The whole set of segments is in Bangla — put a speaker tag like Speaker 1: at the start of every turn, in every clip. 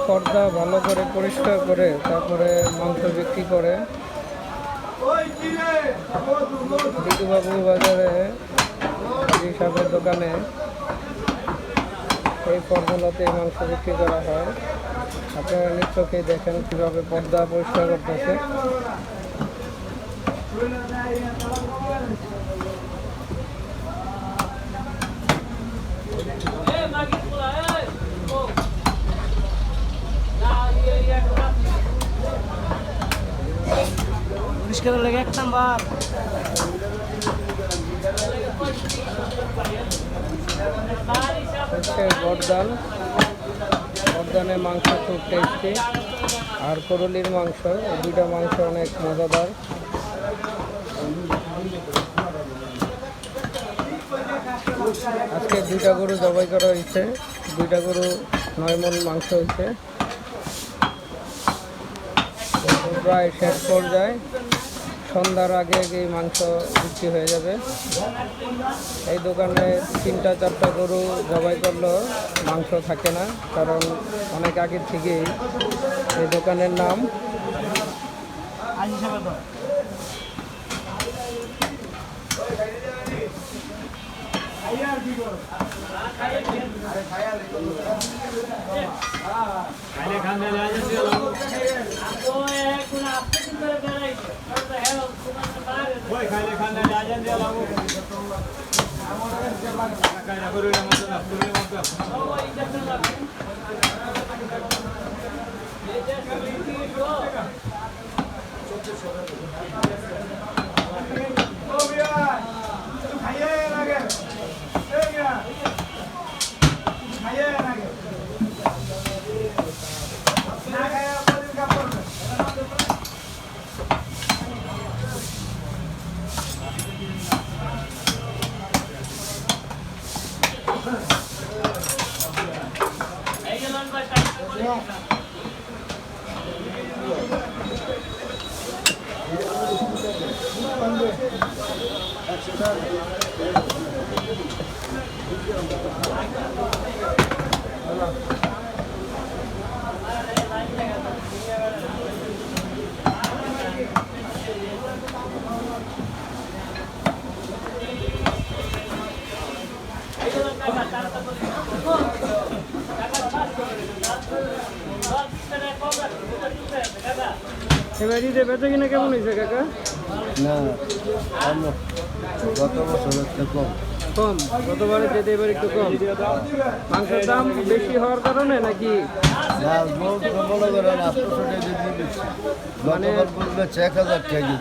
Speaker 1: পর্দা ভালো করে পরিষ্কার করে তারপরে মাংস বিক্রি করে। বিটুবাবু বাজারে সাহেবের দোকানে এই পর্দাতে মাংস বিক্রি করা হয়। আপনারা নিশ্চয়ই দেখেন কীভাবে পর্দা পরিষ্কার করতেছে।
Speaker 2: পরিষ্কারের লাগে এক নাম্বার।
Speaker 1: বর্দানের মাংস খুব টেস্টি, আর করলির মাংস, এই দুইটা মাংস অনেক মজাদার। আজকে দুইটা গরু জবাই করা হয়েছে, দুইটা গরু 9 মণ মাংস হয়েছে। প্রায় শেষ পর্যায়ে সন্ধ্যার আগে এই মাংস বিক্রি হয়ে যাবে। এই দোকানে 3-4টা গরু জবাই করলেও মাংস থাকে না, কারণ অনেক আগের থেকেই এই দোকানের নাম। এবার ঈদে বেচা কিনা কেমন হয়েছে কাকা?
Speaker 3: না, গত বছর একটু কম।
Speaker 1: কম, গতবারে যেতে এবার একটু কম। মাংসের দাম বেশি হওয়ার কারণে নাকি?
Speaker 3: মনে করেন 800 টাকা কেজি বেশি, মানে 1000 টাকা কেজি,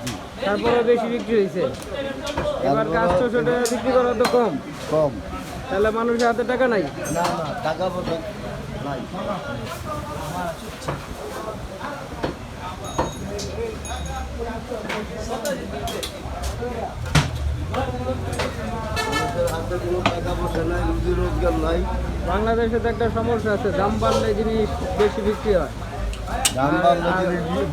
Speaker 1: তারপরে বেশি বিক্রি হয়েছে। এবার 800 টাকা বিক্রি করা তো কম
Speaker 3: কম।
Speaker 1: তাহলে মানুষের হাতে টাকা নাই?
Speaker 3: না না, টাকা পয়সা নাই। মানুষের হাতে কোনো টাকা পয়সা নাই, রুজি রোজগার নাই।
Speaker 1: বাংলাদেশে তো একটা সমস্যা আছে, দাম বাড়লে জিনিস বেশি বিক্রি হয়।
Speaker 3: দাম বাড়লে জিনিস